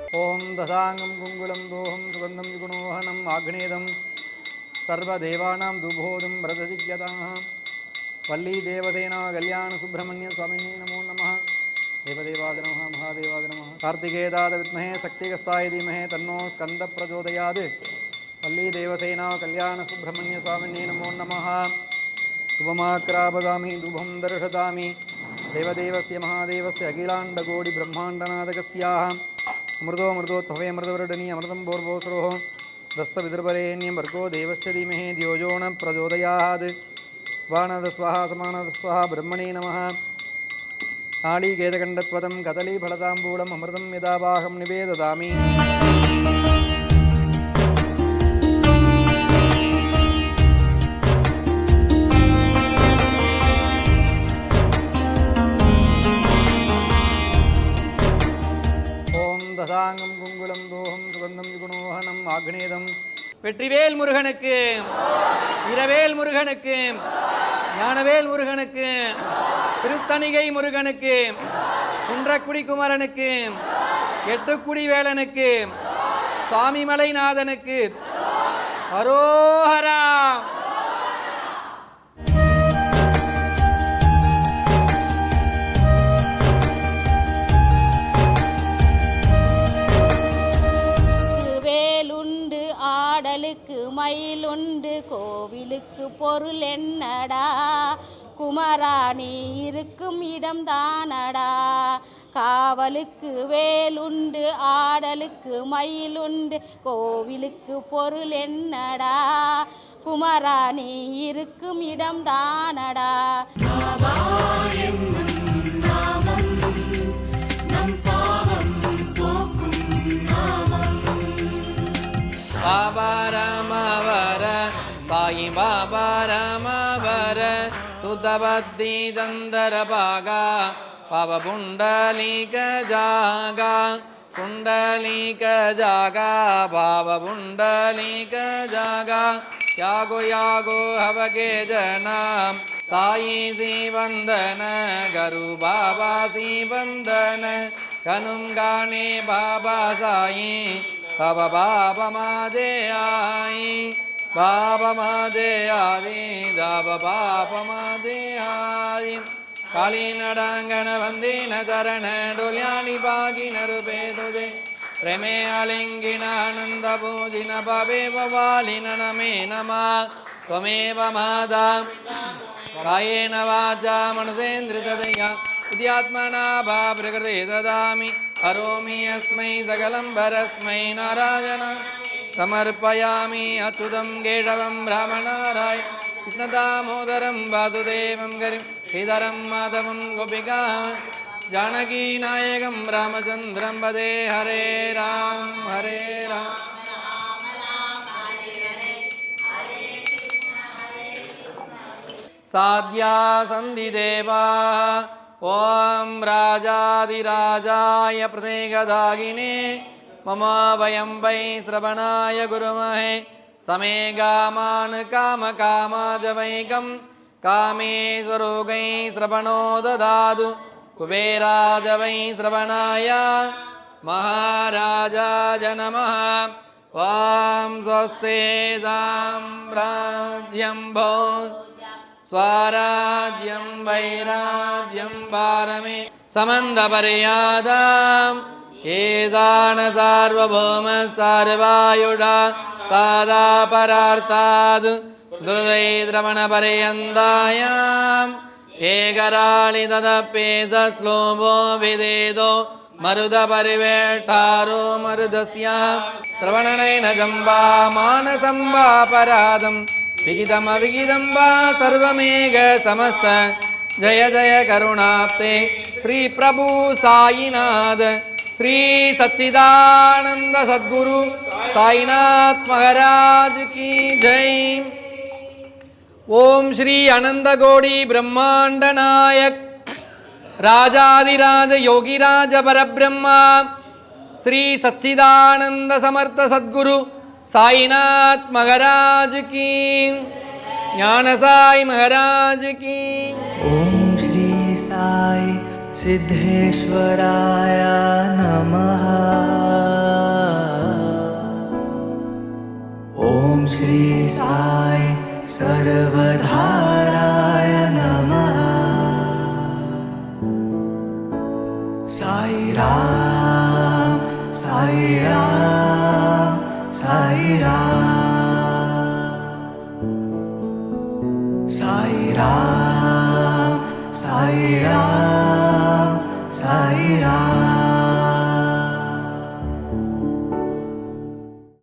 ओम दशांगम कुंगुलम दोहम सुगंधम विगुणोहनम आग्नेदम सर्वदेवानां दुबोधम व्रतजिज्ञता वल्ली देवसेना कल्याण सुब्रह्मण्य स्वामिने नमो नमः। देवदेवाय नमः महादेवाय नमः। कार्तिकेयाय विद्महे शक्तिगस्ताय धीमहि तन्नो स्कंद प्रचोदयात्। वल्ली देवसेना कल्याण सुब्रह्मण्य स्वामिने नमो नमः। शुभमाक्रापदामि दुभं दर्शयामि देवदेवस्य महादेवस्य अखिलाण्डकोटि ब्रह्माण्डनाथकस्याः अमृतो मृतोत्भवे अमृतवर्णिनी अमृतं भूर्भुवस्सुः दस्तविदुर्वरेण्यं भर्गो देवस्य धीमहि धियो यो न प्रचोदयात्। वाणदस्वाहा समानदस्वाहा ब्रह्मणे नमः। नाळीकेतकण्डत्वतं कदलीफलताम्बूलम् अमृतं यदावाहं निवेदयामि। दशांगम कुंगुलम दोहम सुगंधम विगुणोहनम आग्नेदम। வெற்றிவேல் முருகனுக்கு, இரவேல் முருகனுக்கு, ஞானவேல் முருகனுக்கு, திருத்தணிகை முருகனுக்கு, குன்றக்குடி குமரனுக்கு, எட்டுக்குடி வேலனுக்கு, சுவாமிமலைநாதனுக்கு அரோஹரா. மயிலுண்டு கோவிலுக்கு பொருள் என்னடா, குமராணி இருக்கும் இடம் தானடா. காவலுக்கு வேலுண்டு ஆடலுக்கு மயிலுண்டு கோவிலுக்கு பொருள் என்னடா, குமராணி இருக்கும் இடம் தானடா. बाबा रामावर साई बाबा रामावर सुतबद्धि दंदर भागा पाव पुंडलीक जागा पुंडलीक जागा भाव पुंडलीक जागा यागो यागो हवगे जना साई सी वंदन गरु बाबा सी वंदन कनुम गाने बाबा साई बाबा बाबा मादे आई बाबा मादे आदि दाबा बाबा मादे आई काली नडांगन वंदी न चरण डोल्यानी बागी नरुपे तुझे प्रेमे आलिंगिन आनंद पूजिन भवे बवालिन नमे नमा त्वमेव मादा कायेन वाचा मनसेन्द्रियतया विद्यात्मना भावप्रकृते ददामि करोमि अस्मै सकलं परस्मै नारायण समर्पयामि। अच्युतं केशवं ब्रह्मनारायण कृष्णदामोदरं वासुदेवं हरिं श्रीधरं माधवं गोपिका जानकीनायकं रामचन्द्रं वदे। हरे राम हरे राम साध्या सन्धिदेवा ओम राजाधिराजाय प्रत्येकदागिने मम वयं वै श्रवणाय गुरुमहे समे गामान् कामकामाजवैकं कामेश्वरोगै श्रवणो ददातु कुबेराज वै श्रवणाय महाराजाय नमः। ओम स्वस्ते साम्राज्यं भो स्वराज्यं वैराज्यं पारमे समन्दपर्यादाम् एतान सार्वभौम सर्वायुधा पादापरार्ताद् दुर्दैद्रवणपर्यन्तायाम् एकराळितदप्येत श्लोभो विदेदो मरुदपरिवेष्टारो मरुदस्य श्रवणनयनजं वा मानसं वापराधम् विगिदमविगिदं वा सर्वमेघ समस्त जय जय करुणाप्ते श्री प्रभु साईनाथ श्री सच्चिदानंद सद्गुरु साईनाथ महाराज की जय। ओम श्री अनंतकोटि ब्रह्मांड नायक राजाधिराज योगिराज परब्रह्मा श्री सच्चिदानंद समर्थ सद्गुरु साईनाथ महाराज की, ज्ञान साई महाराज की। ओम श्री साई सिद्धेश्वराय नमः। राम साई राम